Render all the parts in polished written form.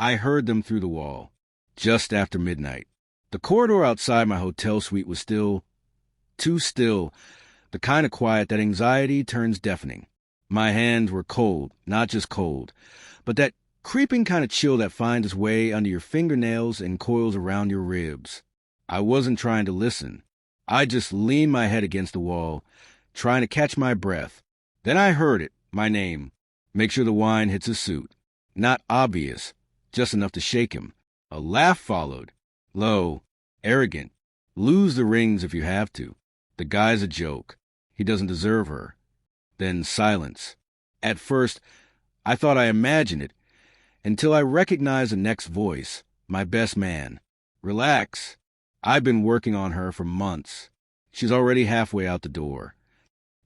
I heard them through the wall, just after midnight. The corridor outside my hotel suite was still, too still, the kind of quiet that anxiety turns deafening. My hands were cold, not just cold, but that creeping kind of chill that finds its way under your fingernails and coils around your ribs. I wasn't trying to listen. I just leaned my head against the wall, trying to catch my breath. Then I heard it, my name. Make sure the wine hits his suit. Not obvious, just enough to shake him. A laugh followed. Low, arrogant. Lose the rings if you have to. The guy's a joke. He doesn't deserve her. Then silence. At first, I thought I imagined it, until I recognized the next voice, my best man. Relax. I've been working on her for months. She's already halfway out the door.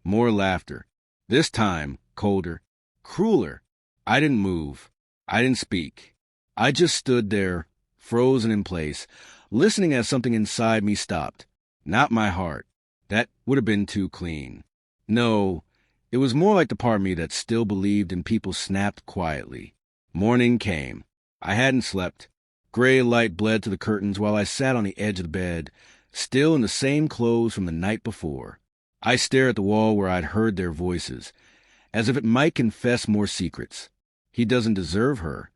More laughter. This time, colder, crueler. I didn't move. I didn't speak. I just stood there, frozen in place, listening as something inside me stopped. Not my heart. That would have been too clean. No, it was more like the part of me that still believed in people snapped quietly. Morning came. I hadn't slept. Gray light bled to the curtains while I sat on the edge of the bed, still in the same clothes from the night before. I stared at the wall where I'd heard their voices, as if it might confess more secrets. He doesn't deserve her.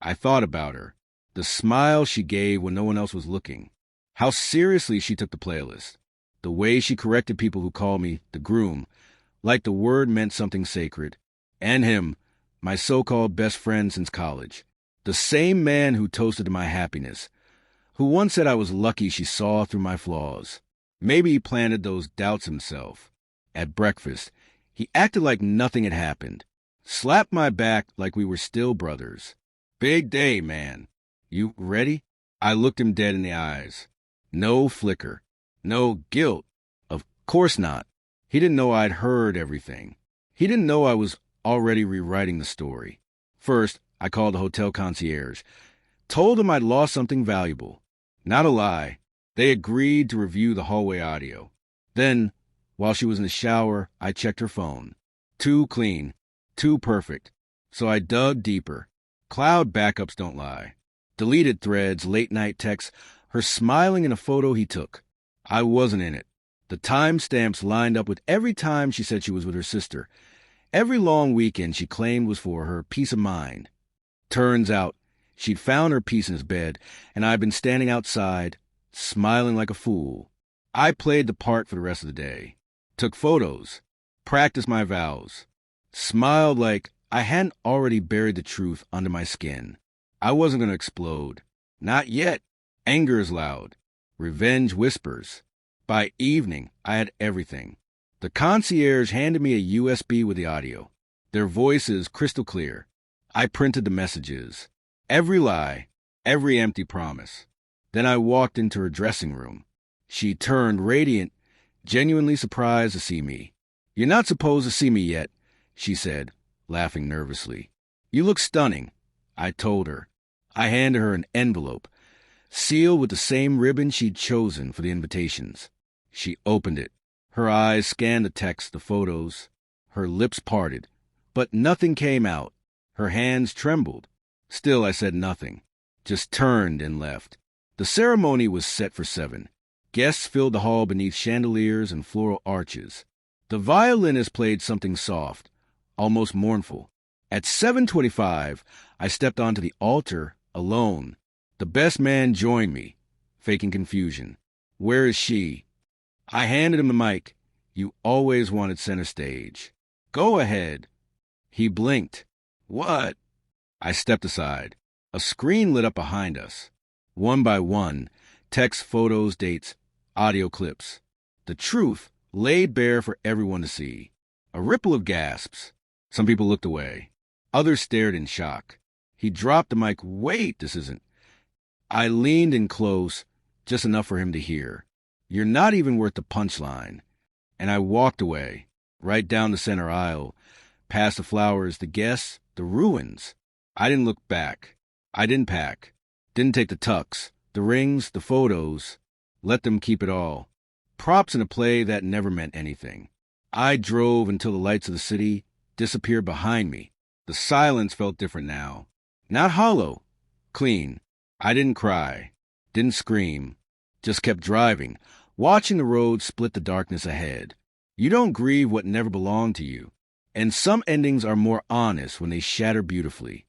I thought about her. The smile she gave when no one else was looking. How seriously she took the playlist. The way she corrected people who called me the groom, like the word meant something sacred. And him, my so-called best friend since college. The same man who toasted to my happiness, who once said I was lucky she saw through my flaws. Maybe he planted those doubts himself. At breakfast, he acted like nothing had happened, slapped my back like we were still brothers. Big day, man. You ready? I looked him dead in the eyes. No flicker. No guilt. Of course not. He didn't know I'd heard everything. He didn't know I was already rewriting the story. First, I called the hotel concierge. Told him I'd lost something valuable. Not a lie. They agreed to review the hallway audio. Then, while she was in the shower, I checked her phone. Too clean. Too perfect. So I dug deeper. Cloud backups don't lie. Deleted threads, late-night texts, her smiling in a photo he took. I wasn't in it. The timestamps lined up with every time she said she was with her sister. Every long weekend she claimed was for her peace of mind. Turns out, she'd found her peace in his bed, and I'd been standing outside, smiling like a fool. I played the part for the rest of the day. Took photos. Practiced my vows. Smiled like I hadn't already buried the truth under my skin. I wasn't going to explode. Not yet. Anger is loud. Revenge whispers. By evening, I had everything. The concierge handed me a USB with the audio. Their voices crystal clear. I printed the messages. Every lie. Every empty promise. Then I walked into her dressing room. She turned radiant, genuinely surprised to see me. "You're not supposed to see me yet," she said, laughing nervously. "You look stunning," I told her. I handed her an envelope, sealed with the same ribbon she'd chosen for the invitations. She opened it. Her eyes scanned the text, the photos. Her lips parted, but nothing came out. Her hands trembled. Still, I said nothing, just turned and left. The ceremony was set for 7. Guests filled the hall beneath chandeliers and floral arches. The violinist played something soft, almost mournful. At 7:25, I stepped onto the altar alone. The best man joined me, faking confusion. "Where is she?" I handed him the mic. "You always wanted center stage. Go ahead." He blinked. "What?" I stepped aside. A screen lit up behind us. One by one, text, photos, dates, audio clips. The truth laid bare for everyone to see. A ripple of gasps. Some people looked away. Others stared in shock. He dropped the mic. "Wait, this isn't..." I leaned in close, just enough for him to hear. "You're not even worth the punchline." And I walked away, right down the center aisle, past the flowers, the guests, the ruins. I didn't look back. I didn't pack. Didn't take the tux, the rings, the photos. Let them keep it all. Props in a play that never meant anything. I drove until the lights of the city disappeared behind me. The silence felt different now. Not hollow, Clean. I didn't cry, didn't scream, just kept driving, watching the road split the darkness ahead. You don't grieve what never belonged to you. And some endings are more honest when they shatter beautifully.